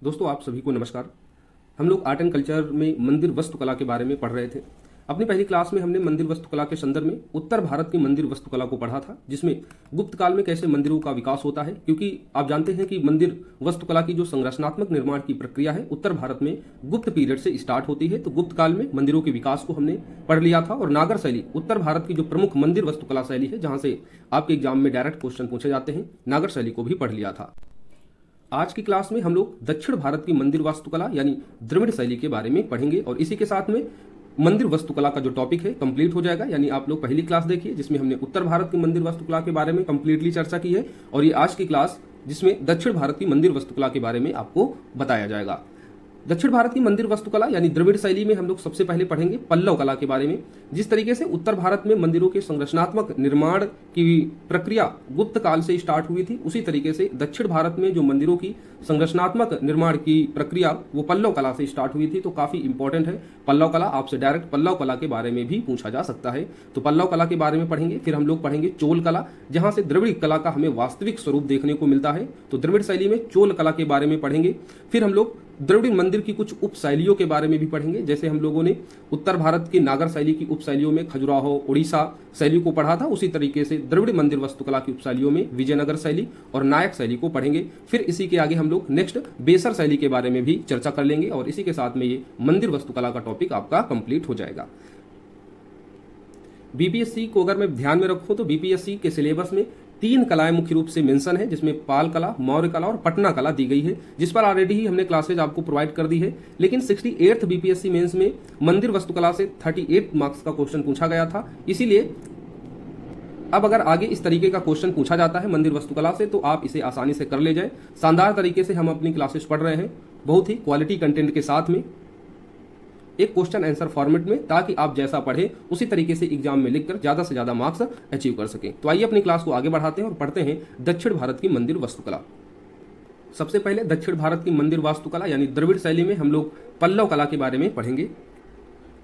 दोस्तों आप सभी को नमस्कार। हम लोग आर्ट एंड कल्चर में मंदिर वास्तुकला के बारे में पढ़ रहे थे। अपनी पहली क्लास में हमने मंदिर वास्तुकला के संदर्भ में उत्तर भारत की मंदिर वास्तुकला को पढ़ा था, जिसमें गुप्त काल में कैसे मंदिरों का विकास होता है। क्योंकि आप जानते हैं कि मंदिर वास्तुकला की जो संरचनात्मक निर्माण की प्रक्रिया है उत्तर भारत में गुप्त पीरियड से स्टार्ट होती है। तो गुप्त काल में मंदिरों के विकास को हमने पढ़ लिया था। और नागर शैली उत्तर भारत की जो प्रमुख मंदिर वास्तुकला शैली है, जहां से आपके एग्जाम में डायरेक्ट क्वेश्चन पूछे जाते हैं, नागर शैली को भी पढ़ लिया था। आज की क्लास में हम लोग दक्षिण भारत की मंदिर वास्तुकला यानी द्रविड़ शैली के बारे में पढ़ेंगे और इसी के साथ में मंदिर वास्तुकला का जो टॉपिक है कंप्लीट हो जाएगा। यानी आप लोग पहली क्लास देखिए जिसमें हमने उत्तर भारत की मंदिर वास्तुकला के बारे में कंप्लीटली चर्चा की है, और ये आज की क्लास जिसमें दक्षिण भारत की मंदिर वास्तुकला के बारे में आपको बताया जाएगा। दक्षिण भारत की मंदिर वास्तुकला यानी द्रविड़ शैली में हम लोग सबसे पहले पढ़ेंगे पल्लव कला के बारे में। जिस तरीके से उत्तर भारत में मंदिरों के संरचनात्मक निर्माण की प्रक्रिया गुप्त काल से स्टार्ट हुई थी, उसी तरीके से दक्षिण भारत में जो मंदिरों की संरचनात्मक निर्माण की प्रक्रिया वो पल्लव कला से स्टार्ट हुई थी। तो काफी इंपॉर्टेंट है पल्लव कला, आपसे डायरेक्ट पल्लव कला के बारे में भी पूछा जा सकता है। तो पल्लव कला के बारे में पढ़ेंगे। फिर हम लोग पढ़ेंगे चोल कला, जहां से द्रविड़ कला का हमें वास्तविक स्वरूप देखने को मिलता है। तो द्रविड़ शैली में चोल कला के बारे में पढ़ेंगे। फिर हम लोग द्रविड़ मंदिर की कुछ उप शैलियों के बारे में भी पढ़ेंगे। जैसे हम लोगों ने उत्तर भारत की नागर शैली की उप शैलियों में खजुराहो उड़ीसा शैली को पढ़ा था, उसी तरीके से द्रविड़ मंदिर वास्तुकला की उप शैलियों में विजयनगर शैली और नायक शैली को पढ़ेंगे। फिर इसी के आगे हम लोग नेक्स्ट बेसर शैली के बारे में भी चर्चा कर लेंगे और इसी के साथ में ये मंदिर वास्तुकला का टॉपिक आपका कंप्लीट हो जाएगा। बीपीएससी को अगर मैं ध्यान में रखूं तो बीपीएससी के सिलेबस में 3 कलाएं मुख्य रूप से मेंशन है, जिसमें पाल कला, मौर्य कला और पटना कला दी गई है, जिस पर ऑलरेडी ही हमने क्लासेज आपको प्रोवाइड कर दी है। लेकिन 68th बीपीएससी मेंस में मंदिर वास्तुकला से 38 मार्क्स का क्वेश्चन पूछा गया था। इसीलिए अब अगर आगे इस तरीके का क्वेश्चन पूछा जाता है मंदिर वास्तुकला से तो आप इसे आसानी से कर ले जाए। शानदार तरीके से हम अपनी क्लासेस पढ़ रहे हैं, बहुत ही क्वालिटी कंटेंट के साथ में, एक क्वेश्चन आंसर फॉर्मेट में, ताकि आप जैसा पढ़े उसी तरीके से एग्जाम में लिखकर ज्यादा से ज्यादा मार्क्स अचीव कर सकें। तो आइए अपनी क्लास को आगे बढ़ाते हैं और पढ़ते हैं दक्षिण भारत की मंदिर वास्तुकला। सबसे पहले दक्षिण भारत की मंदिर वास्तुकला यानी द्रविड़ शैली में हम लोग पल्लव कला के बारे में पढ़ेंगे,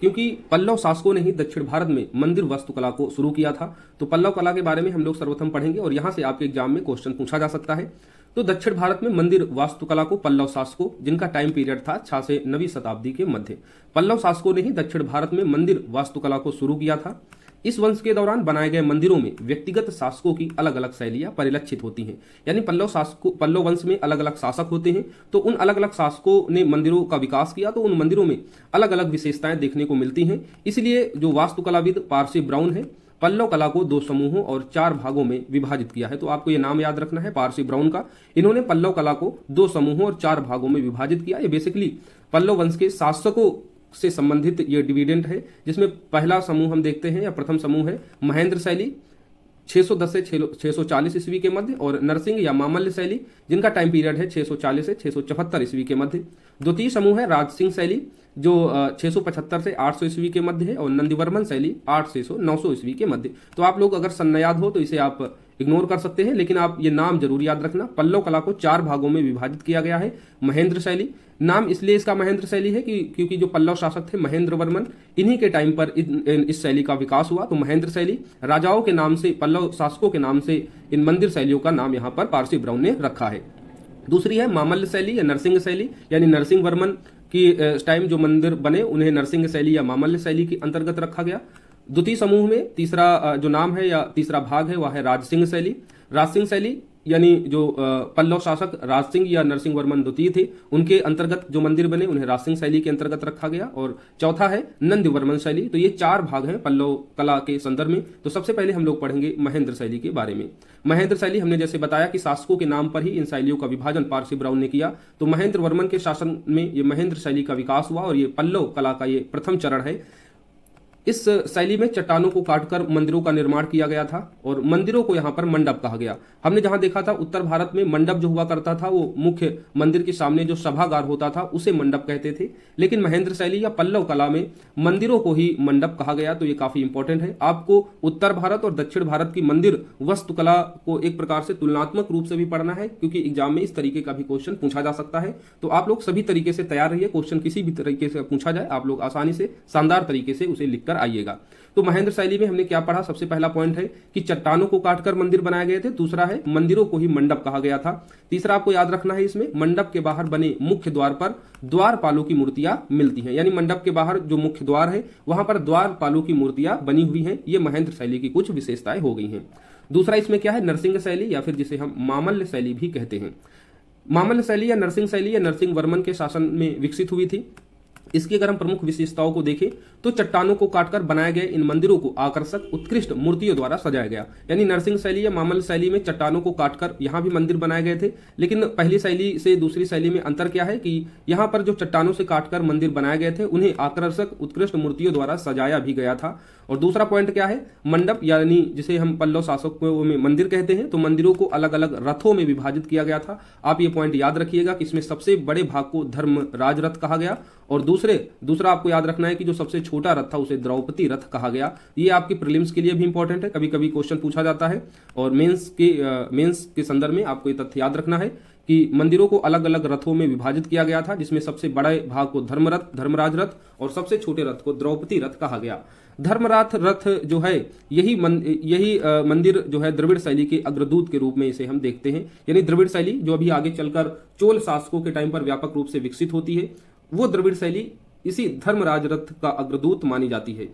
क्योंकि पल्लव शासकों ने ही दक्षिण भारत में मंदिर वास्तुकला को शुरू किया था। तो पल्लव कला के बारे में हम लोग सर्वप्रथम पढ़ेंगे और यहां से आपके एग्जाम में क्वेश्चन पूछा जा सकता है। तो दक्षिण भारत में मंदिर वास्तुकला को पल्लव शासकों, जिनका टाइम पीरियड था 6 से 9वीं शताब्दी के मध्य, पल्लव शासकों ने ही दक्षिण भारत में मंदिर वास्तुकला को शुरू किया था। इस वंश के दौरान बनाए गए मंदिरों में व्यक्तिगत शासकों की अलग अलग शैलियां परिलक्षित होती हैं। यानी पल्लव वंश में अलग अलग शासक होते हैं, तो उन अलग अलग शासकों ने मंदिरों का विकास किया, तो उन मंदिरों में अलग अलग विशेषताएं देखने को मिलती हैं। इसलिए जो वास्तुकलाविद पारसी ब्राउन है, पल्लव कला को 2 समूहों और 4 भागों में विभाजित किया है। तो आपको ये नाम याद रखना है पारसी ब्राउन का। इन्होंने पल्लव कला को 2 समूहों और 4 भागों में विभाजित किया। ये बेसिकली पल्लव वंश के शासकों से संबंधित ये डिविडेंट है, जिसमें पहला समूह हम देखते हैं या प्रथम समूह है महेंद्र शैली 610 से 640 ईस्वी के मध्य, और नरसिंह या मामल्य शैली जिनका टाइम पीरियड है 640 से 674 ईस्वी के मध्य। द्वितीय समूह है राजसिंह शैली जो 675 से 800 ईस्वी के मध्य है, और नंदीवर्मन शैली 800 से 900 ईस्वी के मध्य। तो आप लोग अगर सन याद हो तो इसे आप इग्नोर कर सकते हैं, लेकिन आप ये नाम जरूर याद रखना। पल्लव कला को 4 भागों में विभाजित किया गया है। महेंद्र शैली नाम इसलिए इसका महेंद्र शैली है क्योंकि जो पल्लव शासक थे महेंद्र वर्मन, इन्हीं के टाइम पर इस शैली का विकास हुआ। तो महेंद्र शैली राजाओं के नाम से, पल्लव शासकों के नाम से इन मंदिर शैलियों का नाम यहाँ पर पारसी ब्राउन ने रखा है। दूसरी है मामल्य शैली या नरसिंह शैली, यानी नरसिंह वर्मन की टाइम जो मंदिर बने उन्हें नरसिंह शैली या मामल्य शैली के अंतर्गत रखा गया। द्वितीय समूह में तीसरा जो नाम है या तीसरा भाग है वह है राजसिंह शैली। राजसिंह शैली यानी जो पल्लव शासक राजसिंह या नरसिंह वर्मन द्वितीय थे, उनके अंतर्गत जो मंदिर बने उन्हें राजसिंह शैली के अंतर्गत रखा गया। और चौथा है नंदीवर्मन शैली। तो ये 4 भाग हैं पल्लव कला के संदर्भ में। तो सबसे पहले हम लोग पढ़ेंगे महेंद्र शैली के बारे में। महेंद्र शैली हमने जैसे बताया कि शासकों के नाम पर ही इन शैलियों का विभाजन पारसी ब्राउन ने किया। तो महेंद्र वर्मन के शासन में ये महेंद्र शैली का विकास हुआ और ये पल्लव कला का ये प्रथम चरण है। इस शैली में चट्टानों को काटकर मंदिरों का निर्माण किया गया था और मंदिरों को यहाँ पर मंडप कहा गया। हमने जहां देखा था उत्तर भारत में मंडप जो हुआ करता था वो मुख्य मंदिर के सामने जो सभागार होता था उसे मंडप कहते थे, लेकिन महेंद्र शैली या पल्लव कला में मंदिरों को ही मंडप कहा गया। तो ये काफी इंपॉर्टेंट है। आपको उत्तर भारत और दक्षिण भारत की मंदिर वास्तुकला को एक प्रकार से तुलनात्मक रूप से भी पढ़ना है, क्योंकि एग्जाम में इस तरीके का भी क्वेश्चन पूछा जा सकता है। तो आप लोग सभी तरीके से तैयार रहिए, क्वेश्चन किसी भी तरीके से पूछा जाए आप लोग आसानी से शानदार तरीके से उसे लिखकर आइएगा। तो महेंद्र शैली में हमने क्या पढ़ा? सबसे पहला पॉइंट है कि चट्टानों को काटकर मंदिर बनाए गए थे। दूसरा है मंदिरों को ही मंडप कहा गया था। तीसरा आपको याद रखना है, इसमें मंडप के बाहर बने मुख्य द्वार पर द्वारपालों की मूर्तियां मिलती हैं, यानी मंडप के बाहर जो मुख्य द्वार है वहां पर द्वारपालों की मूर्तियां बनी हुई हैं। ये महेंद्र शैली की कुछ विशेषताएं हो गई हैं। दूसरा इसमें क्या है? नरसिंह शैली, या फिर जिसे हम मामल्य शैली भी कहते हैं। मामल्य शैली या नरसिंह वर्मन के शासन में विकसित हुई थी। इसकी अगर हम प्रमुख विशेषताओं को देखें तो चट्टानों को काटकर बनाए गए इन मंदिरों को आकर्षक उत्कृष्ट मूर्तियों द्वारा सजाया गया। यानी नरसिंह शैली या मामल्य शैली में चट्टानों को काटकर यहां भी मंदिर बनाए गए थे, लेकिन पहली शैली से दूसरी शैली में अंतर क्या है कि यहां पर जो चट्टानों से काटकर मंदिर बनाए गए थे उन्हें आकर्षक उत्कृष्ट मूर्तियों द्वारा सजाया भी गया था। और दूसरा पॉइंट क्या है? मंडप, यानी जिसे हम पल्लव शासकों में मंदिर कहते हैं, तो मंदिरों को अलग अलग रथों में विभाजित किया गया था। आप ये पॉइंट याद रखिएगा कि इसमें सबसे बड़े भाग को धर्मराज रथ कहा गया और दूसरा आपको याद रखना है कि जो सबसे छोटा रथ था उसे द्रौपदी रथ कहा गया। ये आपके प्रीलिम्स के लिए भी इंपॉर्टेंट है, कभी कभी क्वेश्चन पूछा जाता है और मेंस के संदर्भ में आपको ये तथ्य याद रखना है कि मंदिरों को अलग अलग रथों में विभाजित किया गया था, जिसमें सबसे बड़े भाग को धर्मराज रथ और सबसे छोटे रथ को द्रौपदी रथ कहा गया। धर्मराज रथ जो है यही मंदिर जो है द्रविड़ शैली के अग्रदूत के रूप में इसे हम देखते हैं। यानी द्रविड़ शैली जो अभी आगे चलकर चोल शासकों के टाइम पर व्यापक रूप से विकसित होती है, वो द्रविड़ शैली इसी धर्मराज रथ का अग्रदूत मानी जाती है।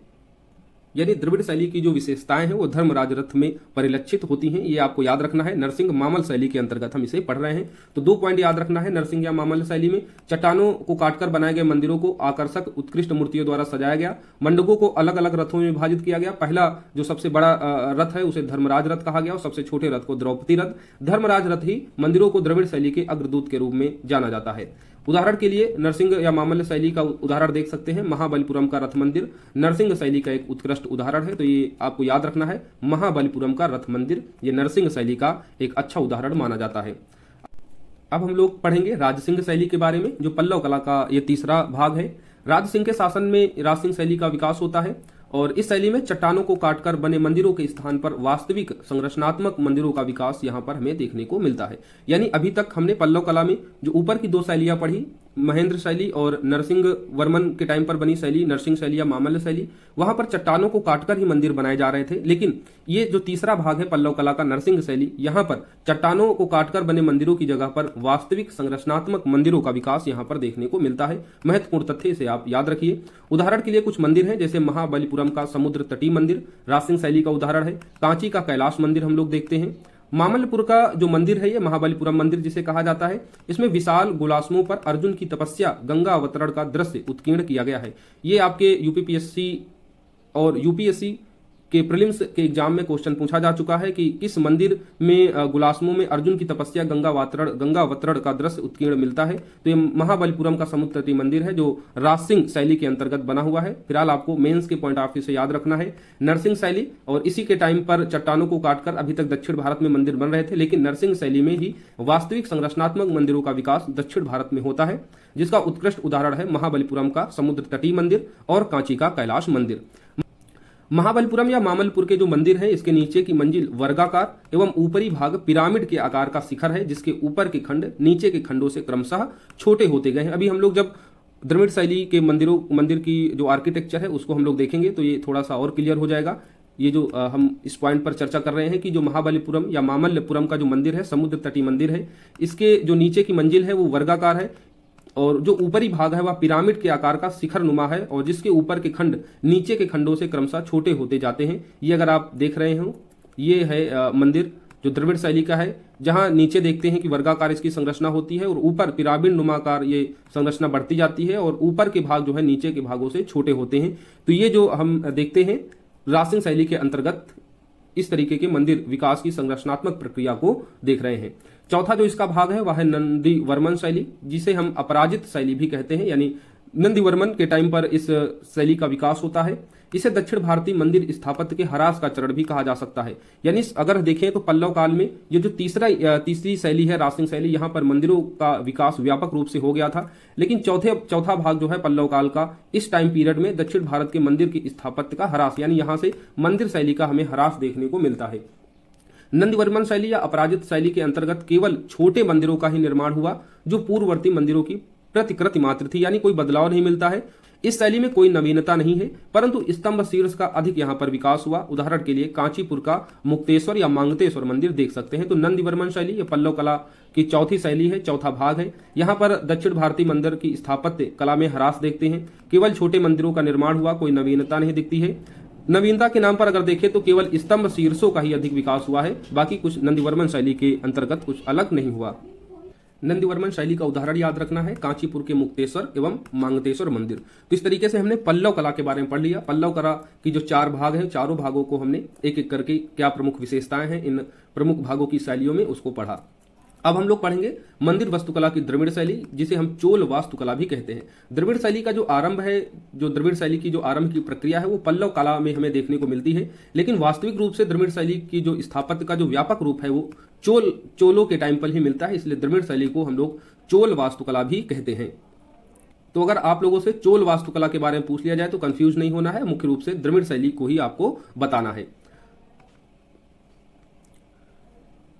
यानी द्रविड़ शैली की जो विशेषताएं हैं वो धर्मराज रथ में परिलक्षित होती हैं। ये आपको याद रखना है। नरसिंह मामल शैली के अंतर्गत हम इसे पढ़ रहे हैं, तो 2 पॉइंट याद रखना है। नरसिंह या मामल शैली में चट्टानों को काटकर बनाए गए मंदिरों को आकर्षक उत्कृष्ट मूर्तियों द्वारा सजाया गया। मंडपों को अलग अलग रथों में विभाजित किया गया। पहला जो सबसे बड़ा रथ है उसे धर्मराज रथ कहा गया और सबसे छोटे रथ को द्रौपदी रथ। धर्मराज रथ ही मंदिरों को द्रविड़ शैली के अग्रदूत के रूप में जाना जाता है। उदाहरण के लिए नरसिंह या मामल्य शैली का उदाहरण देख सकते हैं, महाबलीपुरम का रथ मंदिर नरसिंह शैली का एक उत्कृष्ट उदाहरण है। तो ये आपको याद रखना है, महाबलीपुरम का रथ मंदिर ये नरसिंह शैली का एक अच्छा उदाहरण माना जाता है। अब हम लोग पढ़ेंगे राजसिंह शैली के बारे में, जो पल्लव कला का ये तीसरा भाग है। राजसिंह के शासन में राजसिंह शैली का विकास होता है और इस शैली में चट्टानों को काटकर बने मंदिरों के स्थान पर वास्तविक संरचनात्मक मंदिरों का विकास यहाँ पर हमें देखने को मिलता है। यानी अभी तक हमने पल्लव कला में जो ऊपर की 2 शैलियां पढ़ी, महेंद्र शैली और नरसिंह वर्मन के टाइम पर बनी शैली नरसिंह शैली या मामल्य शैली, वहां पर चट्टानों को काटकर ही मंदिर बनाए जा रहे थे। लेकिन ये जो तीसरा भाग है पल्लव कला का नरसिंह शैली, यहाँ पर चट्टानों को काटकर बने मंदिरों की जगह पर वास्तविक संरचनात्मक मंदिरों का विकास यहाँ पर देखने को मिलता है। महत्वपूर्ण तथ्य इसे आप याद रखिए। उदाहरण के लिए कुछ मंदिर हैं, जैसे महाबलीपुरम का समुद्र तटीय मंदिर राजसिंह शैली का उदाहरण है। कांची का कैलाश मंदिर हम लोग देखते हैं। मामल्लपुर का जो मंदिर है ये महाबलीपुरम मंदिर जिसे कहा जाता है, इसमें विशाल गुलासमों पर अर्जुन की तपस्या गंगा अवतरण का दृश्य उत्कीर्ण किया गया है। ये आपके यूपीपीएससी और यूपीएससी के प्रीलिम्स के एग्जाम में क्वेश्चन पूछा जा चुका है कि किस मंदिर में गुलासमों में अर्जुन की तपस्या गंगा अवतरण का दृश्य उत्कीर्ण मिलता है। तो ये महाबलीपुरम का समुद्र तटीय मंदिर है जो राजसिंह शैली के अंतर्गत बना हुआ है। फिलहाल आपको मेंस के पॉइंट ऑफ व्यू से याद रखना है नरसिंह शैली, और इसी के टाइम पर चट्टानों को काटकर अभी तक दक्षिण भारत में मंदिर बन रहे थे, लेकिन नरसिंह शैली में ही वास्तविक संरचनात्मक मंदिरों का विकास दक्षिण भारत में होता है, जिसका उत्कृष्ट उदाहरण है महाबलीपुरम का समुद्र तटीय मंदिर और कांची का कैलाश मंदिर। महाबलीपुरम या मामल्लपुर के जो मंदिर है, इसके नीचे की मंजिल वर्गाकार एवं ऊपरी भाग पिरामिड के आकार का शिखर है, जिसके ऊपर के खंड नीचे के खंडों से क्रमशः छोटे होते गए हैं। अभी हम लोग जब द्रविड़ शैली के मंदिर की जो आर्किटेक्चर है उसको हम लोग देखेंगे तो ये थोड़ा सा और क्लियर हो जाएगा। ये जो हम इस पॉइंट पर चर्चा कर रहे हैं कि जो महाबलीपुरम या मामल्लपुरम का जो मंदिर है, समुद्र तटीय मंदिर है, इसके जो नीचे की मंजिल है वो वर्गाकार है और जो ऊपरी भाग है वह पिरामिड के आकार का शिखर नुमा है, और जिसके ऊपर के खंड नीचे के खंडों से क्रमशः छोटे होते जाते हैं। ये अगर आप देख रहे हो, ये है मंदिर जो द्रविड़ शैली का है, जहां नीचे देखते हैं कि वर्गाकार इसकी संरचना होती है और ऊपर पिरामिड नुमाकार ये संरचना बढ़ती जाती है और ऊपर के भाग जो है नीचे के भागों से छोटे होते हैं। तो ये जो हम देखते हैं राजसिंह शैली के अंतर्गत इस तरीके के मंदिर विकास की संरचनात्मक प्रक्रिया को देख रहे हैं। चौथा जो इसका भाग है वह है नंदी वर्मन शैली, जिसे हम अपराजित शैली भी कहते हैं। यानी नंदी वर्मन के टाइम पर इस शैली का विकास होता है। इसे दक्षिण भारतीय मंदिर स्थापत्य के ह्रास का चरण भी कहा जा सकता है। यानी अगर देखें तो पल्लव काल में ये जो तीसरी शैली है राजसिंह शैली, यहाँ पर मंदिरों का विकास व्यापक रूप से हो गया था, लेकिन चौथा भाग जो है पल्लव काल का, इस टाइम पीरियड में दक्षिण भारत के मंदिर की स्थापत्य का ह्रास, यानी यहाँ से मंदिर शैली का हमें ह्रास देखने को मिलता है। नंदीवर्मन शैली या अपराजित शैली के अंतर्गत केवल छोटे मंदिरों का ही निर्माण हुआ, जो पूर्ववर्ती मंदिरों की प्रतिकृति मात्र थी, यानी कोई बदलाव नहीं मिलता है। इस शैली में कोई नवीनता नहीं है, परंतु स्तंभ शीर्ष का अधिक यहाँ पर विकास हुआ। उदाहरण के लिए कांचीपुर का मुक्तेश्वर या मांगतेश्वर मंदिर देख सकते हैं। तो नंदीवर्मन शैली ये पल्लव कला की चौथी शैली है, चौथा भाग है। यहाँ पर दक्षिण भारतीय मंदिर की स्थापत्य कला में ह्रास देखते हैं। केवल छोटे मंदिरों का निर्माण हुआ, कोई नवीनता नहीं दिखती है। नवीनता के नाम पर अगर देखें तो केवल स्तंभ शीर्षों का ही अधिक विकास हुआ है, बाकी कुछ नंदीवर्मन शैली के अंतर्गत कुछ अलग नहीं हुआ। नंदीवर्मन शैली का उदाहरण याद रखना है कांचीपुर के मुक्तेश्वर एवं मांगतेश्वर मंदिर। तो इस तरीके से हमने पल्लव कला के बारे में पढ़ लिया। पल्लव कला की जो 4 भाग हैं, चारों भागों को हमने एक एक करके क्या प्रमुख विशेषताएं हैं इन प्रमुख भागों की शैलियों में उसको पढ़ा। अब हम लोग पढ़ेंगे मंदिर वास्तुकला की द्रविड़ शैली, जिसे हम चोल वास्तुकला भी कहते हैं। द्रविड़ शैली का जो आरंभ है, जो द्रविड़ शैली की जो आरंभ की प्रक्रिया है वो पल्लव कला में हमें देखने को मिलती है, लेकिन वास्तविक रूप से द्रविड़ शैली की जो स्थापत्य का जो व्यापक रूप है वो चोलों के टाइम पर ही मिलता है। इसलिए द्रविड़ शैली को हम लोग चोल वास्तुकला भी कहते हैं। तो अगर आप लोगों से चोल वास्तुकला के बारे में पूछ लिया जाए तो कंफ्यूज नहीं होना है, मुख्य रूप से द्रविड़ शैली को ही आपको बताना है।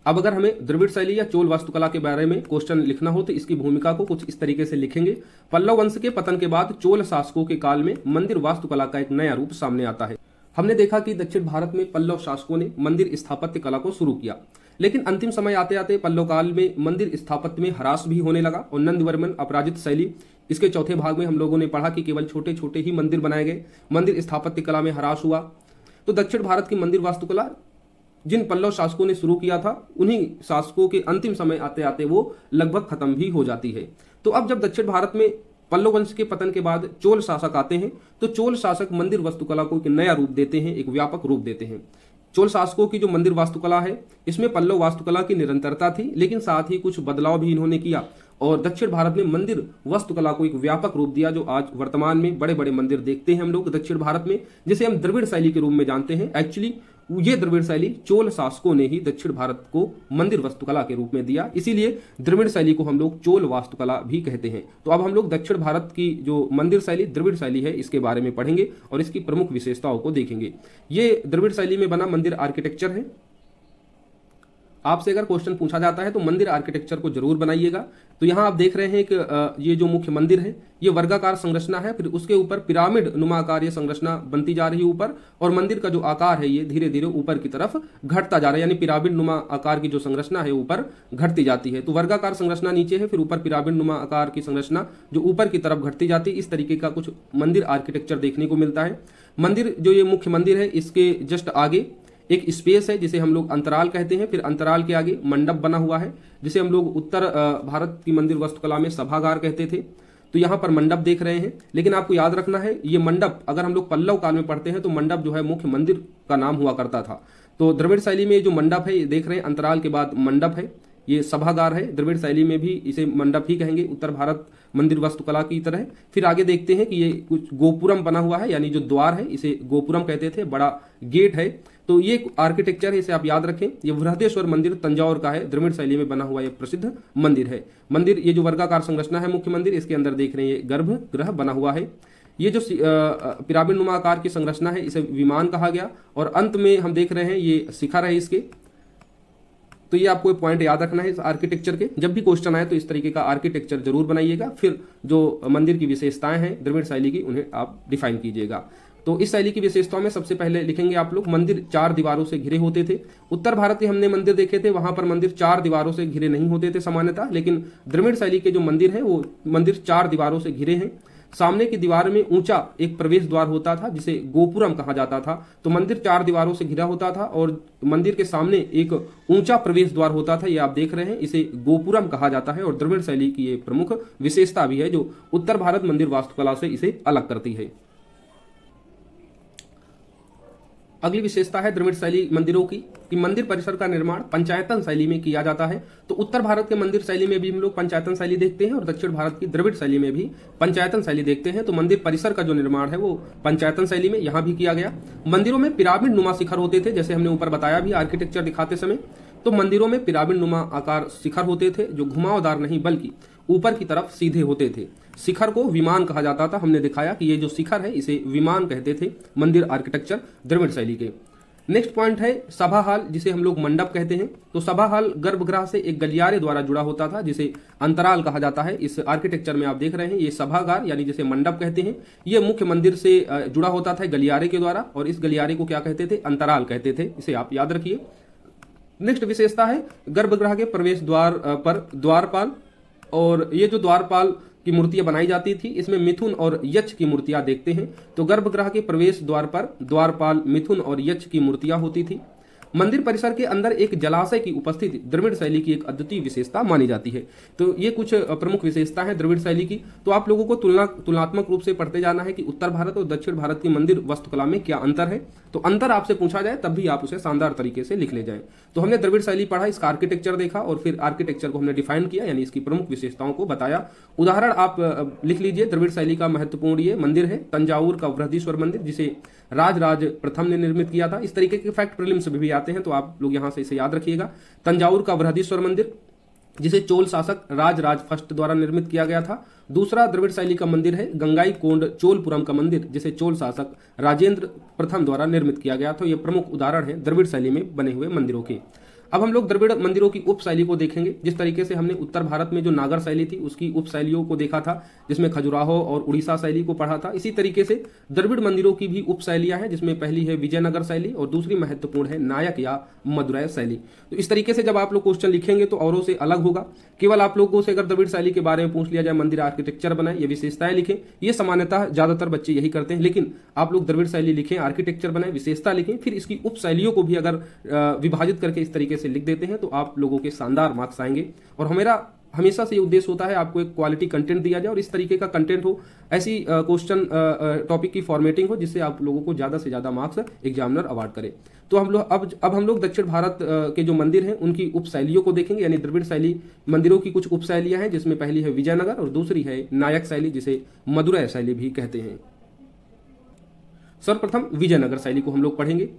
अब अगर हमें द्रविड़ शैली या चोल वास्तुकला के बारे में क्वेश्चन लिखना हो तो इसकी भूमिका को कुछ इस तरीके से लिखेंगे। पल्लव वंश के पतन के बाद चोल शासकों के काल में मंदिर वास्तुकला का एक नया रूप सामने आता है। हमने देखा कि दक्षिण भारत में पल्लव शासकों ने मंदिर स्थापत्य कला को शुरू किया, लेकिन अंतिम समय आते आते पल्लव काल में मंदिर स्थापत्य में ह्रास भी होने लगा और नंदीवर्मन अपराजित शैली, इसके चौथे भाग में हम लोगों ने पढ़ा कि केवल छोटे छोटे ही मंदिर बनाए गए, मंदिर स्थापत्य कला में ह्रास हुआ। तो दक्षिण भारत की मंदिर वास्तुकला जिन पल्लव शासकों ने शुरू किया था उन्हीं शासकों के अंतिम समय आते आते वो लगभग खत्म भी हो जाती है। तो अब जब दक्षिण भारत में पल्लव वंश के पतन के बाद चोल शासक आते हैं तो चोल शासक मंदिर वास्तुकला को एक नया रूप देते हैं, एक व्यापक रूप देते हैं। चोल शासकों की जो मंदिर वास्तुकला है इसमें पल्लव वास्तुकला की निरंतरता थी, लेकिन साथ ही कुछ बदलाव भी इन्होंने किया और दक्षिण भारत में मंदिर वास्तुकला को एक व्यापक रूप दिया, जो आज वर्तमान में बड़े बड़े मंदिर देखते हैं हम लोग दक्षिण भारत में, जिसे हम द्रविड़ शैली के रूप में जानते हैं। एक्चुअली ये द्रविड़ शैली चोल शासकों ने ही दक्षिण भारत को मंदिर वास्तुकला के रूप में दिया, इसीलिए द्रविड़ शैली को हम लोग चोल वास्तुकला भी कहते हैं। तो अब हम लोग दक्षिण भारत की जो मंदिर शैली द्रविड़ शैली है इसके बारे में पढ़ेंगे और इसकी प्रमुख विशेषताओं को देखेंगे। ये द्रविड़ शैली में बना मंदिर आर्किटेक्चर है। आपसे अगर क्वेश्चन पूछा जाता है तो मंदिर आर्किटेक्चर को जरूर बनाइएगा। तो यहाँ आप देख रहे हैं कि ये जो मुख्य मंदिर है ये वर्गाकार संरचना है, फिर उसके ऊपर पिरामिड नुमा आकार ये संरचना बनती जा रही है ऊपर, और मंदिर का जो आकार है ये धीरे धीरे ऊपर की तरफ घटता जा रहा है, यानी पिरामिड नुमा आकार की जो संरचना है ऊपर घटती जाती है। तो वर्गाकार संरचना नीचे है, फिर ऊपर पिरामिड नुमा आकार की संरचना जो ऊपर की तरफ घटती जाती है। इस तरीके का कुछ मंदिर आर्किटेक्चर देखने को मिलता है। मंदिर जो ये मुख्य मंदिर है इसके जस्ट आगे एक स्पेस है जिसे हम लोग अंतराल कहते हैं, फिर अंतराल के आगे मंडप बना हुआ है जिसे हम लोग उत्तर भारत की मंदिर वास्तुकला में सभागार कहते थे। तो यहाँ पर मंडप देख रहे हैं, लेकिन आपको याद रखना है ये मंडप अगर हम लोग पल्लव काल में पढ़ते हैं तो मंडप जो है मुख्य मंदिर का नाम हुआ करता था। तो द्रविड़ शैली में जो मंडप है ये देख रहे हैं, अंतराल के बाद मंडप है, ये सभागार है। द्रविड़ शैली में भी इसे मंडप ही कहेंगे उत्तर भारत मंदिर वास्तुकला की तरह। फिर आगे देखते हैं कि ये कुछ गोपुरम बना हुआ है, यानी जो द्वार है इसे गोपुरम कहते थे, बड़ा गेट है। तो ये आर्किटेक्चर है, इसे आप याद रखें। ये बृहदेश्वर मंदिर तंजौर का है, द्रविड़ शैली में बना हुआ ये प्रसिद्ध मंदिर है। मंदिर ये जो वर्गाकार संरचना है मुख्य मंदिर, इसके अंदर देख रहे हैं ये गर्भगृह बना हुआ है। ये जो पिरामिड नुमा आकार की संरचना है इसे विमान कहा गया, और अंत में हम देख रहे हैं ये शिखर है इसके। तो ये आपको पॉइंट याद रखना है इस आर्किटेक्चर के, जब भी क्वेश्चन आए तो इस तरीके का आर्किटेक्चर जरूर बनाइएगा। फिर जो मंदिर की विशेषताएं हैं द्रविड़ शैली की उन्हें आप डिफाइन कीजिएगा। तो इस शैली की विशेषताओं में सबसे पहले लिखेंगे आप लोग मंदिर 4 दीवारों से घिरे होते थे। उत्तर भारत के हमने मंदिर देखे थे, वहां पर मंदिर 4 दीवारों से घिरे नहीं होते थे सामान्यतः, लेकिन द्रविड़ शैली के जो मंदिर है वो मंदिर 4 दीवारों से घिरे हैं। सामने की दीवार में ऊंचा एक प्रवेश द्वार होता था जिसे गोपुरम कहा जाता था। तो मंदिर 4 दीवारों से घिरा होता था और मंदिर के सामने एक ऊंचा प्रवेश द्वार होता था, ये आप देख रहे हैं, इसे गोपुरम कहा जाता है। और द्रविड़ शैली की ये प्रमुख विशेषता भी है जो उत्तर भारत मंदिर वास्तुकला से इसे अलग करती है। अगली विशेषता है द्रविड़ शैली मंदिरों की कि मंदिर परिसर का निर्माण पंचायतन शैली में किया जाता है। तो उत्तर भारत के मंदिर शैली में भी हम लोग पंचायतन शैली देखते हैं और दक्षिण भारत की द्रविड़ शैली में भी पंचायतन शैली देखते हैं। तो मंदिर परिसर का जो निर्माण है वो पंचायतन शैली में यहाँ भी किया गया। मंदिरों में पिरामिड नुमा शिखर होते थे, जैसे हमने ऊपर बताया भी आर्किटेक्चर दिखाते समय। तो मंदिरों में पिरामिड नुमा आकार शिखर होते थे जो घुमावदार नहीं बल्कि ऊपर की तरफ सीधे होते थे। शिखर को विमान कहा जाता था। हमने दिखाया कि ये जो शिखर है इसे विमान कहते थे मंदिर आर्किटेक्चर द्रविड़ शैली के। नेक्स्ट पॉइंट है सभा हाल, जिसे हम लोग मंडप कहते हैं। तो सभा हाल गर्भगृह से एक गलियारे द्वारा जुड़ा होता था, जिसे अंतराल कहा जाता है। इस आर्किटेक्चर में आप देख रहे हैं ये सभागार यानी जिसे मंडप कहते हैं, ये मुख्य मंदिर से जुड़ा होता था गलियारे के द्वारा, और इस गलियारे को क्या कहते थे? अंतराल कहते थे। इसे आप याद रखिए। नेक्स्ट विशेषता है गर्भगृह के प्रवेश द्वार पर द्वारपाल, और ये जो द्वारपाल की मूर्तियां बनाई जाती थी इसमें मिथुन और यक्ष की मूर्तियां देखते हैं। तो गर्भगृह के प्रवेश द्वार पर द्वारपाल, मिथुन और यक्ष की मूर्तियां होती थी। मंदिर परिसर के अंदर एक जलाशय की उपस्थिति द्रविड़ शैली की एक अद्वितीय विशेषता मानी जाती है। तो ये कुछ प्रमुख विशेषता है द्रविड़ शैली की। तो आप लोगों को तुलनात्मक रूप से पढ़ते जाना है कि उत्तर भारत और दक्षिण भारत की मंदिर वास्तुकला में क्या अंतर है। तो अंतर आपसे पूछा जाए तब भी आप उसे शानदार तरीके से लिख ले जाएं। तो हमने द्रविड़ शैली पढ़ा, इसका आर्किटेक्चर देखा और फिर आर्किटेक्चर को हमने डिफाइन किया यानी इसकी प्रमुख विशेषताओं को बताया। उदाहरण आप लिख लीजिए। द्रविड़ शैली का महत्वपूर्ण ये मंदिर है तंजावुर का बृहदीश्वर मंदिर, जिसे राज प्रथम ने निर्मित किया था। इस तरीके के फैक्ट प्रीलिम्स में भी आते हैं, तो आप लोग यहां से इसे याद रखिएगा। तंजावुर का बृहदीश्वर मंदिर, जिसे चोल शासक राज फर्स्ट द्वारा निर्मित किया गया था। दूसरा द्रविड़ शैली का मंदिर है गंगाई कोंड चोलपुरम का मंदिर, जिसे चोल शासक राजेंद्र प्रथम द्वारा निर्मित किया गया था। ये प्रमुख उदाहरण है द्रविड़ शैली में बने हुए मंदिरों के। अब हम लोग द्रविड़ मंदिरों की उप शैली को देखेंगे। जिस तरीके से हमने उत्तर भारत में जो नागर शैली थी उसकी उप शैलियों को देखा था, जिसमें खजुराहो और उड़ीसा शैली को पढ़ा था, इसी तरीके से द्रविड़ मंदिरों की भी उप शैलियां हैं, जिसमें पहली है विजयनगर शैली और दूसरी महत्वपूर्ण है नायक या मदुरै शैली। तो इस तरीके से जब आप लोग क्वेश्चन लिखेंगे तो औरों से अलग होगा। केवल आप लोगों से अगर द्रविड़ शैली के बारे में पूछ लिया जाए, मंदिर आर्किटेक्चर बनाए, ये विशेषताएं लिखें, ये सामान्यतः ज्यादातर बच्चे यही करते हैं। लेकिन आप लोग द्रविड़ शैली लिखें, आर्किटेक्चर बनाए, विशेषता लिखें, फिर इसकी उप शैलियों को भी अगर विभाजित करके इस तरीके से लिख देते हैं तो आप लोगों के शानदार मार्क्स आएंगे। और मेरा हमेशा से ये उद्देश्य होता है आपको एक क्वालिटी कंटेंट दिया जाए और इस तरीके का कंटेंट हो, ऐसी क्वेश्चन टॉपिक की फॉर्मेटिंग हो जिससे आप लोगों को ज्यादा से ज्यादा मार्क्स एग्जामिनर अवार्ड करे। तो हम लोग अब हम लोग दक्षिण भारत के जो मंदिर हैं उनकी उप शैलियों को देखेंगे। यानी द्रविड़ शैली मंदिरों की कुछ उप शैलियां हैं, जिसमें पहली है विजयनगर और दूसरी है नायक शैली, जिसे मदुरै शैली भी कहते हैं। सर्वप्रथम विजयनगर शैली को हम लोग पढ़ेंगे।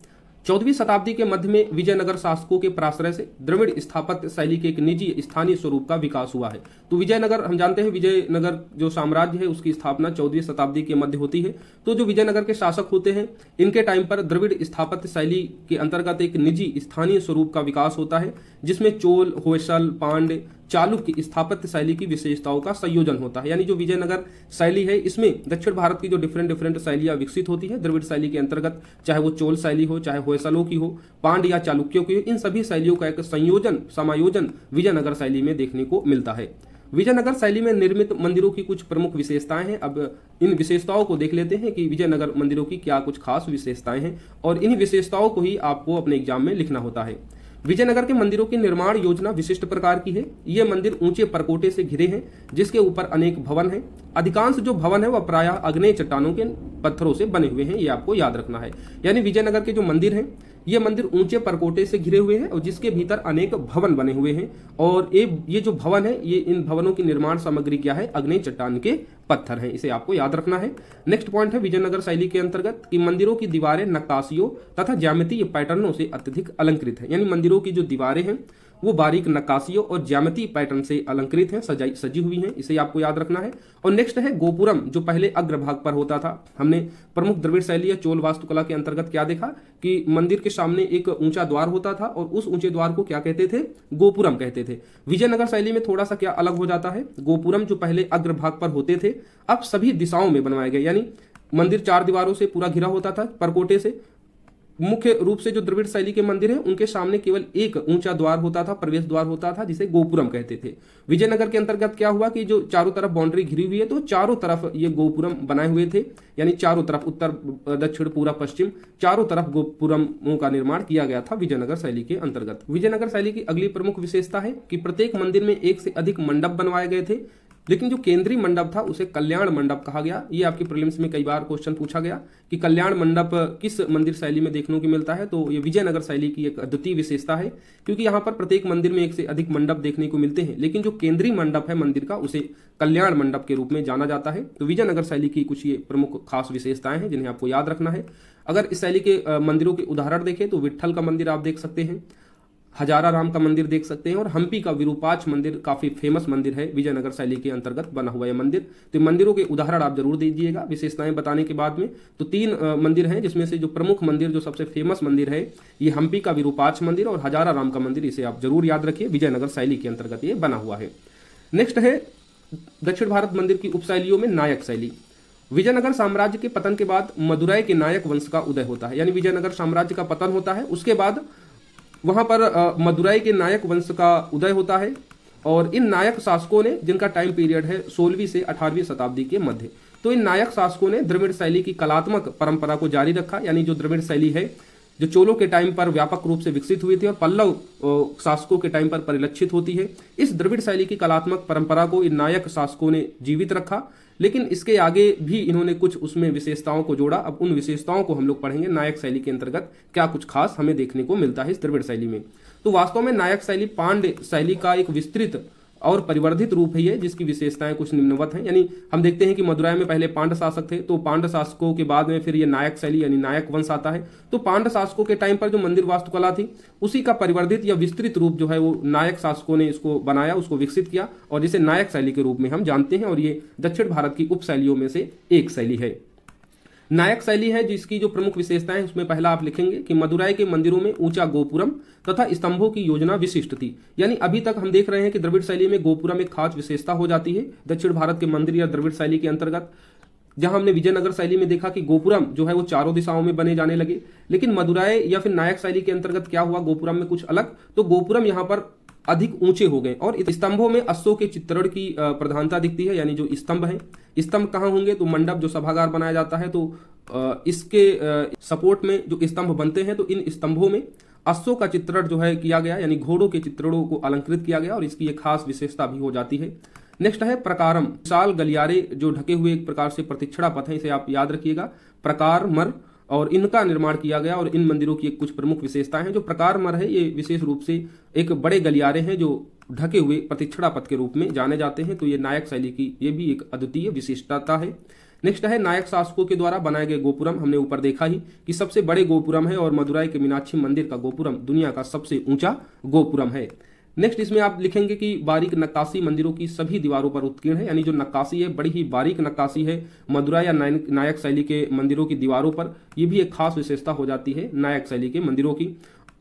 14वीं शताब्दी के मध्य में विजयनगर शासकों के प्राश्रय से द्रविड़ स्थापत्य शैली के एक निजी स्थानीय स्वरूप का विकास हुआ है। तो विजयनगर, हम जानते हैं विजयनगर जो साम्राज्य है उसकी स्थापना 14वीं शताब्दी के मध्य होती है। तो जो विजयनगर के शासक होते हैं इनके टाइम पर द्रविड़ स्थापत्य शैली के अंतर्गत एक निजी स्थानीय स्वरूप का विकास होता है, जिसमें चोल, होयसल, पांड्य, चालुक्य स्थापत्य शैली की विशेषताओं का संयोजन होता है। यानी जो विजयनगर शैली है इसमें दक्षिण भारत की जो डिफरेंट शैलियां विकसित होती है द्रविड़ शैली के अंतर्गत, चाहे वो चोल शैली हो, चाहे होयसलों की हो, पांड्य या चालुक्यों की हो, इन सभी शैलियों का एक समायोजन विजयनगर शैली में देखने को मिलता है। विजयनगर शैली में निर्मित मंदिरों की कुछ प्रमुख विशेषताएं हैं। अब इन विशेषताओं को देख लेते हैं कि विजयनगर मंदिरों की क्या कुछ खास विशेषताएं हैं, और इन विशेषताओं को ही आपको अपने एग्जाम में लिखना होता है। विजयनगर के मंदिरों की निर्माण योजना विशिष्ट प्रकार की है। ये मंदिर ऊंचे परकोटे से घिरे हैं, जिसके ऊपर अनेक भवन हैं। अधिकांश जो भवन है वह प्रायः आग्नेय चट्टानों के पत्थरों से बने हुए हैं, ये आपको याद रखना है। यानी विजयनगर के जो मंदिर हैं ये मंदिर ऊंचे परकोटे से घिरे हुए हैं और जिसके भीतर अनेक भवन बने हुए हैं, और ये जो भवन है ये इन भवनों की निर्माण सामग्री क्या है? आग्नेय चट्टान के पत्थर हैं, इसे आपको याद रखना है। नेक्स्ट पॉइंट है विजयनगर शैली के अंतर्गत कि मंदिरों की दीवारें नक्काशियों तथा ज्यामितीय पैटर्नों से अत्यधिक अलंकृत है। यानी मंदिरों की जो दीवारें हैं वो बारीक नक्काशियों और ज्यामितीय पैटर्न से अलंकृत हैं, सजी हुई हैं, इसे आपको याद रखना है। और नेक्स्ट है गोपुरम, जो पहले अग्रभाग पर होता था। हमने प्रमुख द्रविड़ शैली या चोल वास्तुकला के अंतर्गत क्या देखा कि मंदिर के सामने एक ऊंचा द्वार होता था और उस ऊंचे द्वार को क्या कहते थे? गोपुरम कहते थे। विजयनगर शैली में थोड़ा सा क्या अलग हो जाता है, गोपुरम जो पहले अग्रभाग पर होते थे अब सभी दिशाओं में बनवाए गए। यानी मंदिर 4 दीवारों से पूरा घिरा होता था परकोटे से। मुख्य रूप से जो द्रविड़ शैली के मंदिर हैं उनके सामने केवल एक ऊंचा द्वार होता था, प्रवेश द्वार होता था, जिसे गोपुरम कहते थे। विजयनगर के अंतर्गत क्या हुआ कि जो चारों तरफ बाउंड्री घिरी हुई है तो चारों तरफ ये गोपुरम बनाए हुए थे। यानी चारों तरफ उत्तर, दक्षिण, पूर्व, पश्चिम चारों तरफ गोपुरमों का निर्माण किया गया था विजयनगर शैली के अंतर्गत। विजयनगर शैली की अगली प्रमुख विशेषता है कि प्रत्येक मंदिर में एक से अधिक मंडप बनवाए गए थे, लेकिन जो केंद्रीय मंडप था उसे कल्याण मंडप कहा गया। ये आपके प्रीलिम्स में कई बार क्वेश्चन पूछा गया कि कल्याण मंडप किस मंदिर शैली में देखने को मिलता है। तो ये विजयनगर शैली की एक अद्वितीय विशेषता है, क्योंकि यहाँ पर प्रत्येक मंदिर में एक से अधिक मंडप देखने को मिलते हैं, लेकिन जो केंद्रीय मंडप है मंदिर का उसे कल्याण मंडप के रूप में जाना जाता है। तो विजयनगर शैली की कुछ ये प्रमुख खास विशेषताएं हैं जिन्हें आपको याद रखना है। अगर इस शैली के मंदिरों के उदाहरण देखें तो विट्ठल का मंदिर आप देख सकते हैं, हजाराराम का मंदिर देख सकते हैं और हम्पी का विरूपाक्ष मंदिर काफी फेमस मंदिर है, विजयनगर शैली के अंतर्गत बना हुआ यह मंदिर। तो मंदिरों के उदाहरण आप जरूर दीजिएगा विशेषताएं बताने के बाद में। तो 3 मंदिर हैं, जिसमें से जो प्रमुख मंदिर, जो सबसे फेमस मंदिर है, ये हम्पी का विरूपाक्ष मंदिर और हजाराराम का मंदिर। इसे आप जरूर याद रखिए, विजयनगर शैली के अंतर्गत ये बना हुआ है। नेक्स्ट है दक्षिण भारत मंदिर की उपशैलियों में नायक शैली। विजयनगर साम्राज्य के पतन के बाद मदुरै के नायक वंश का उदय होता है, यानी विजयनगर साम्राज्य का पतन होता है, उसके बाद वहां पर मदुरै के नायक वंश का उदय होता है। और इन नायक शासकों ने, जिनका टाइम पीरियड है 16वीं से 18वीं शताब्दी के मध्य, तो इन नायक शासकों ने द्रविड़ शैली की कलात्मक परंपरा को जारी रखा। यानी जो द्रविड़ शैली है, जो चोलों के टाइम पर व्यापक रूप से विकसित हुई थी और पल्लव शासकों के टाइम पर परिलक्षित होती है, इस द्रविड़ शैली की कलात्मक परंपरा को इन नायक शासकों ने जीवित रखा। लेकिन इसके आगे भी इन्होंने कुछ उसमें विशेषताओं को जोड़ा। अब उन विशेषताओं को हम लोग पढ़ेंगे, नायक शैली के अंतर्गत क्या कुछ खास हमें देखने को मिलता है इस द्रविड़ शैली में। तो वास्तव में नायक शैली पांड्य शैली का एक विस्तृत और परिवर्धित रूप है, जिसकी विशेषताएं कुछ निम्नवत हैं। यानी हम देखते हैं कि मदुरै में पहले पांड्य शासक थे, तो पांड्य शासकों के बाद में फिर ये नायक शैली यानी नायक वंश आता है। तो पांड्य शासकों के टाइम पर जो मंदिर वास्तुकला थी, उसी का परिवर्धित या विस्तृत रूप जो है वो नायक शासकों ने इसको बनाया, उसको विकसित किया, और जिसे नायक शैली के रूप में हम जानते हैं। और ये दक्षिण भारत की उपशैलियों में से एक शैली है। नायक शैली है जिसकी जो प्रमुख विशेषताएं, उसमें पहला आप लिखेंगे कि मदुरै के मंदिरों में ऊंचा गोपुरम तथा स्तंभों की योजना विशिष्ट थी। यानी अभी तक हम देख रहे हैं कि द्रविड़ शैली में गोपुरम एक खास विशेषता हो जाती है दक्षिण भारत के मंदिर या द्रविड़ शैली के अंतर्गत। जहां हमने विजयनगर शैली में देखा कि गोपुरम जो है वो चारों दिशाओं में बने जाने लगे, लेकिन मदुरै या फिर नायक शैली के अंतर्गत क्या हुआ, गोपुरम में कुछ अलग। तो गोपुरम यहाँ पर अधिक ऊंचे हो गए और स्तंभों में अश्वों के चित्रण की प्रधानता दिखती है। यानी जो स्तंभ है, स्तंभ कहाँ होंगे, तो मंडप जो सभागार बनाया जाता है, तो इसके सपोर्ट में जो स्तंभ बनते हैं, तो इन स्तंभों में अश्वों का चित्रण जो है किया गया, यानी घोड़ों के चित्रणों को अलंकृत किया गया, और इसकी एक खास विशेषता भी हो जाती है। नेक्स्ट है प्रकारम, विशाल गलियारे जो ढके हुए एक प्रकार से प्रतिक्षणा पथ है, इसे आप याद रखिएगा, प्रकार मर, और इनका निर्माण किया गया। और इन मंदिरों की कुछ प्रमुख विशेषताएं हैं। जो प्रकार मर है, ये विशेष रूप से एक बड़े गलियारे हैं जो ढके हुए प्रतिक्षणा पथ के रूप में जाने जाते हैं। तो ये नायक शैली की ये भी एक अद्वितीय विशिष्टता है। नेक्स्ट है नायक शासकों के द्वारा बनाए गए गोपुरम। हमने ऊपर देखा ही कि सबसे बड़े गोपुरम है, और मदुरै के मीनाक्षी मंदिर का गोपुरम दुनिया का सबसे ऊंचा गोपुरम है। नेक्स्ट इसमें आप लिखेंगे कि बारीक नक्काशी मंदिरों की सभी दीवारों पर उत्कीर्ण है। यानी जो नक्काशी है, बड़ी ही बारीक नक्काशी है मदुरै या नायक शैली के मंदिरों की दीवारों पर। यह भी एक खास विशेषता हो जाती है नायक शैली के मंदिरों की।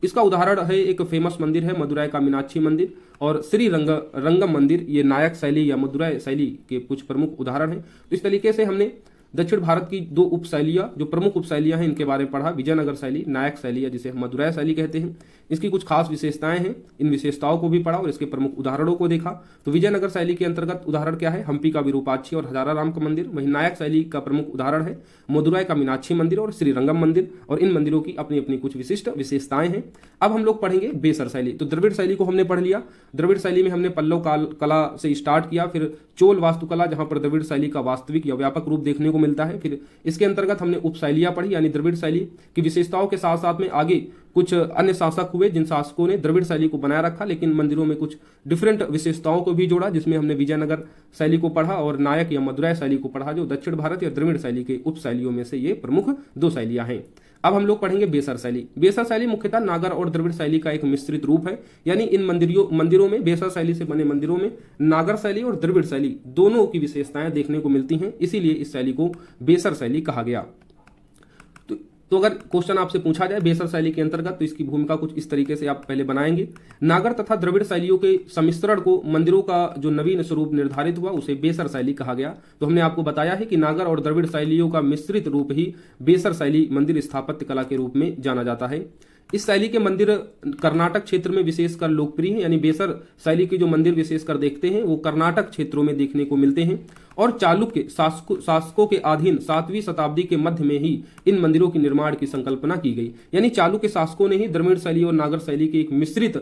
इसका उदाहरण है, एक फेमस मंदिर है मदुरै का मीनाक्षी मंदिर और श्री रंगम मंदिर। ये नायक शैली या मदुरै शैली के कुछ प्रमुख उदाहरण हैं। तो इस तरीके से हमने दक्षिण भारत की 2 उपशैलियां, जो प्रमुख उपशैलियां हैं, इनके बारे में पढ़ा। विजयनगर शैली, नायक शैली या जिसे हम मदुरै शैली कहते हैं, इसकी कुछ खास विशेषताएं हैं, इन विशेषताओं को भी पढ़ा और इसके प्रमुख उदाहरणों को देखा। तो विजयनगर शैली के अंतर्गत उदाहरण क्या है, हम्पी का विरूपाक्षी और हजाराराम का मंदिर। वहीं नायक शैली का प्रमुख उदाहरण है मदुरै का मीनाक्षी मंदिर और श्रीरंगम मंदिर, और इन मंदिरों की अपनी अपनी कुछ विशिष्ट विशेषताएं हैं। अब हम लोग पढ़ेंगे बेसर शैली। तो द्रविड़ शैली को हमने पढ़ लिया। द्रविड़ शैली में हमने पल्लव कला से स्टार्ट किया, फिर चोल वास्तुकला, जहां पर द्रविड़ शैली का वास्तविक या व्यापक रूप देखने को मिलता है। फिर इसके अंतर्गत हमने उपशैलियां पढ़ी, यानी द्रविड़ शैली की विशेषताओं के साथ साथ में आगे कुछ अन्य शासक हुए जिन शासकों ने द्रविड़ शैली को बनाए रखा, लेकिन मंदिरों में कुछ डिफरेंट विशेषताओं को भी जोड़ा, जिसमें हमने विजयनगर शैली को पढ़ा और नायक या मदुरै शैली को पढ़ा, जो दक्षिण भारत या द्रविड़ शैली के उपशैलियों में से ये प्रमुख 2 शैलियां हैं। अब हम लोग पढ़ेंगे बेसर शैली। बेसर शैली मुख्यतः नागर और द्रविड़ शैली का एक मिश्रित रूप है। यानी इन मंदिरों में, बेसर शैली से बने मंदिरों में नागर शैली और द्रविड़ शैली दोनों की विशेषताएं देखने को मिलती हैं, इसीलिए इस शैली को बेसर शैली कहा गया। तो अगर क्वेश्चन आपसे पूछा जाए बेसर शैली के अंतर्गत, तो इसकी भूमिका कुछ इस तरीके से आप पहले बनाएंगे। नागर तथा द्रविड़ शैलियों के सम्मिश्रण को मंदिरों का जो नवीन स्वरूप निर्धारित हुआ, उसे बेसर शैली कहा गया। तो हमने आपको बताया है कि नागर और द्रविड़ शैलियों का मिश्रित रूप ही बेसर शैली मंदिर स्थापत्य कला के रूप में जाना जाता है। इस शैली के मंदिर कर्नाटक क्षेत्र में विशेषकर लोकप्रिय हैं। यानी बेसर शैली के जो मंदिर विशेषकर देखते हैं वो कर्नाटक क्षेत्रों में देखने को मिलते हैं, और चालुक्य शासकों के अधीन 7वीं शताब्दी के मध्य में ही इन मंदिरों के निर्माण की संकल्पना की गई। यानी चालुक्य शासकों ने ही द्रविड़ शैली और नागर शैली की एक मिश्रित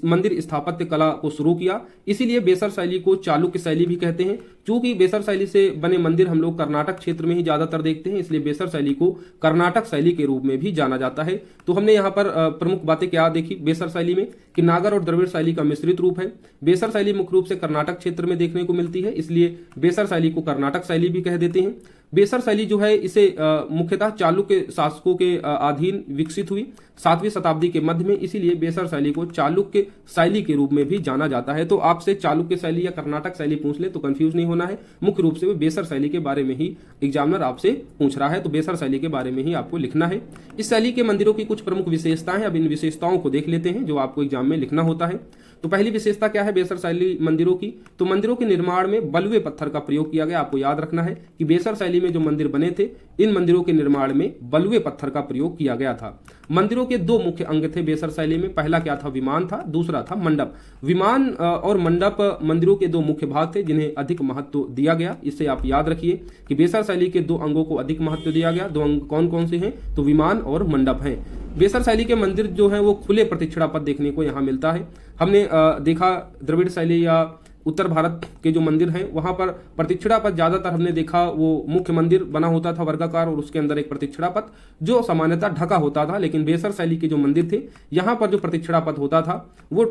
मंदिर स्थापत्य कला को शुरू किया। इसीलिए बेसर शैली को चालुक्य शैली भी कहते हैं। चूंकि बेसर शैली से बने मंदिर हम लोग कर्नाटक क्षेत्र में ही ज्यादातर देखते हैं, इसलिए बेसर शैली को कर्नाटक शैली के रूप में भी जाना जाता है। तो हमने यहाँ पर प्रमुख बातें क्या देखी बेसर शैली में, कि नागर और द्रविड़ शैली का मिश्रित रूप है। बेसर शैली मुख्य रूप से कर्नाटक क्षेत्र में देखने को मिलती है, इसलिए बेसर शैली शैली को कर्नाटक शैली भी कह देते हैं। बेसर शैली जो है इसे मुख्यतः चालुक्य शासकों के अधीन विकसित हुई 7वीं शताब्दी के मध्य में, इसीलिए बेसर शैली को चालुक्य शैली के रूप में भी जाना जाता है। तो आपसे चालुक्य शैली या कर्नाटक शैली पूछ ले तो कंफ्यूज नहीं होना है, मुख्य रूप से वो बेसर शैली के बारे में ही एग्जामिनर आपसे पूछ रहा है, तो बेसर शैली के बारे में ही आपको लिखना है। इस शैली के मंदिरों की कुछ प्रमुख विशेषताएं हैं, अब इन विशेषताओं को देख लेते हैं जो आपको एग्जाम में लिखना होता है। तो पहली विशेषता क्या है बेसर शैली मंदिरों की, तो मंदिरों के निर्माण में बलुए पत्थर का प्रयोग किया गया। आपको याद रखना है कि बेसर शैली में जो मंदिर बने थे, इन मंदिरों के निर्माण में बलुए पत्थर का प्रयोग किया गया था। मंदिरों के दो मुख्य अंग थे बेसर शैली में, पहला क्या था, विमान था, दूसरा था मंडप। विमान और मंडप मंदिरों के दो मुख्य भाग थे जिन्हें अधिक महत्व दिया गया। इससे आप याद रखिए कि बेसर शैली के दो अंगों को अधिक महत्व दिया गया। दो अंग कौन कौन से हैं, तो विमान और मंडप हैं। बेसर शैली के मंदिर जो है वो खुले प्रतिष्ठा पद देखने को यहाँ मिलता है। हमने देखा द्रविड़ शैली या उत्तर भारत के जो मंदिर हैं वहां पर प्रतिष्ठा पद ज्यादातर हमने देखा वो मुख्य मंदिर बना होता था वर्गाकार और उसके अंदर एक प्रतिष्ठा पद जो सामान्यतः ढका होता था, लेकिन बेसर शैली के जो मंदिर थे यहाँ पर जो प्रतिष्ठा पद होता था वो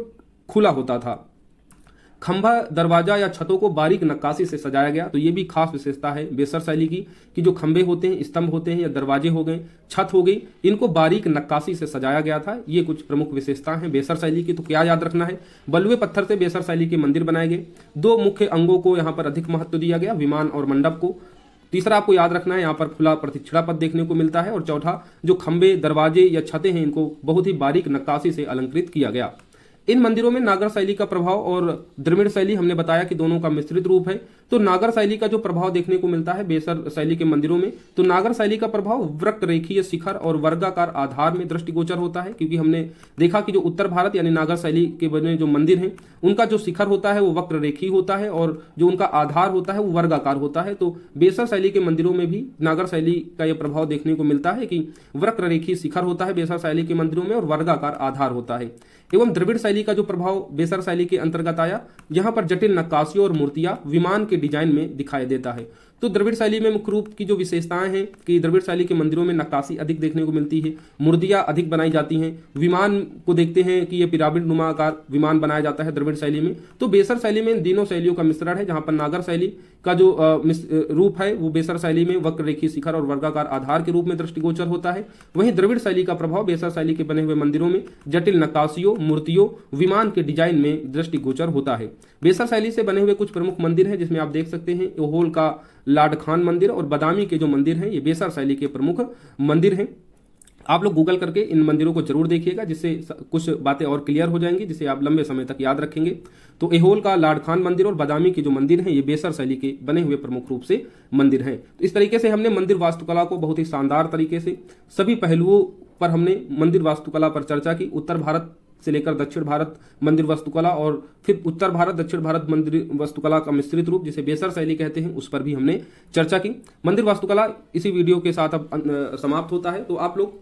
खुला होता था। खंभा, दरवाजा या छतों को बारीक नक्काशी से सजाया गया, तो ये भी खास विशेषता है बेसर शैली की कि जो खंभे होते हैं, स्तंभ होते हैं या दरवाजे हो गए, छत हो गई, इनको बारीक नक्काशी से सजाया गया था। ये कुछ प्रमुख विशेषताएं हैं बेसर शैली की। तो क्या याद रखना है, बलुए पत्थर से बेसर शैली के मंदिर बनाए गए, दो मुख्य अंगों को यहाँ पर अधिक महत्व दिया गया, विमान और मंडप को। तीसरा आपको याद रखना है यहाँ पर खुला प्रतिष्ठा पद देखने को मिलता है, और चौथा जो खंभे, दरवाजे या छतें हैं इनको बहुत ही बारीक नक्काशी से अलंकृत किया गया। इन मंदिरों में नागर शैली का प्रभाव और द्रविड़ शैली हमने बताया कि दोनों का मिश्रित रूप है। तो नागर शैली का जो प्रभाव देखने को मिलता है बेसर शैली के मंदिरों में, तो नागर शैली का प्रभाव वक्र रेखीय शिखर और वर्गाकार आधार में दृष्टिगोचर होता है, क्योंकि हमने देखा कि जो उत्तर भारत यानी नागर शैली के बने जो मंदिर हैं उनका जो शिखर होता है वो वक्र रेखीय होता है और जो उनका आधार होता है वो वर्गाकार होता है। तो बेसर शैली के मंदिरों में भी नागर शैली का यह प्रभाव देखने को मिलता है कि वक्र रेखीय शिखर होता है बेसर शैली के मंदिरों में और वर्गाकार आधार होता है। एवं द्रविड़ शैली का जो प्रभाव बेसर शैली के अंतर्गत आया, यहाँ पर जटिल नक्काशियों और मूर्तियां विमान के डिजाइन में दिखाई देता है। तो द्रविड़ शैली में मुख्य रूप की जो विशेषताएं हैं कि द्रविड़ शैली के मंदिरों में नक्काशी अधिक देखने को मिलती है, मूर्तियां अधिक बनाई जाती हैं, विमान को देखते हैं कि ये पिरामिड नुमा आकार विमान बनाया जाता है द्रविड़ शैली में। तो बेसर शैली में इन तीनों शैलियों का मिश्रण है, जहां पर नागर शैली का जो रूप है वो बेसर शैली में वक्र रेखीय शिखर और वर्गाकार आधार के रूप में दृष्टिगोचर होता है। वहीं द्रविड़ शैली का प्रभाव बेसर शैली के बने हुए मंदिरों में जटिल नक्काशियों, मूर्तियों, विमान के डिजाइन में दृष्टिगोचर होता है। बेसर शैली से बने हुए कुछ प्रमुख मंदिर हैं जिसमें आप देख सकते हैं एहोल का लाड खान मंदिर और बदामी के जो मंदिर हैं ये बेसर शैली के प्रमुख मंदिर हैं। आप लोग गूगल करके इन मंदिरों को जरूर देखिएगा, जिससे कुछ बातें और क्लियर हो जाएंगी, जिसे आप लंबे समय तक याद रखेंगे। तो एहोल का लाड खान मंदिर और बदामी के जो मंदिर हैं ये बेसर शैली के बने हुए प्रमुख रूप से मंदिर हैं। तो इस तरीके से हमने मंदिर वास्तुकला को बहुत ही शानदार तरीके से सभी पहलुओं पर हमने मंदिर वास्तुकला पर चर्चा की। उत्तर भारत से लेकर दक्षिण भारत मंदिर वास्तुकला और फिर उत्तर भारत दक्षिण भारत मंदिर वास्तुकला का मिश्रित रूप जिसे बेसर शैली कहते हैं उस पर भी हमने चर्चा की। मंदिर वास्तुकला इसी वीडियो के साथ अब समाप्त होता है। तो आप लोग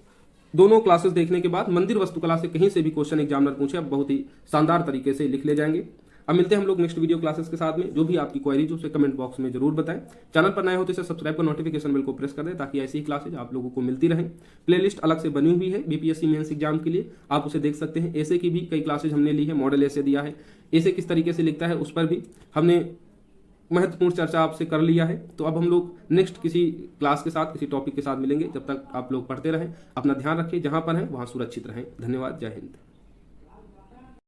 दोनों क्लासेस देखने के बाद मंदिर वास्तुकला से कहीं से भी क्वेश्चन एग्जामिनर पूछे अब बहुत ही शानदार तरीके से लिख ले जाएंगे। अब मिलते हैं हम लोग नेक्स्ट वीडियो क्लासेस के साथ में। जो भी आपकी क्वेरीज उसे कमेंट बॉक्स में जरूर बताएं। चैनल पर नए हो तो इसे सब्सक्राइब कर नोटिफिकेशन बेल को प्रेस कर दें ताकि ऐसी ही क्लासेज आप लोगों को मिलती रहें। प्लेलिस्ट अलग से बनी हुई है बीपीएससी मेंस एग्जाम के लिए, आप उसे देख सकते हैं। ऐसे की भी कई क्लासेज हमने ली है, मॉडल ऐसे दिया है, ऐसे किस तरीके से लिखता है उस पर भी हमने महत्वपूर्ण चर्चा आपसे कर लिया है। तो अब हम लोग नेक्स्ट किसी क्लास के साथ किसी टॉपिक के साथ मिलेंगे। जब तक आप लोग पढ़ते रहें, अपना ध्यान रखें, जहां पर हैं वहां सुरक्षित रहें। धन्यवाद, जय हिंद।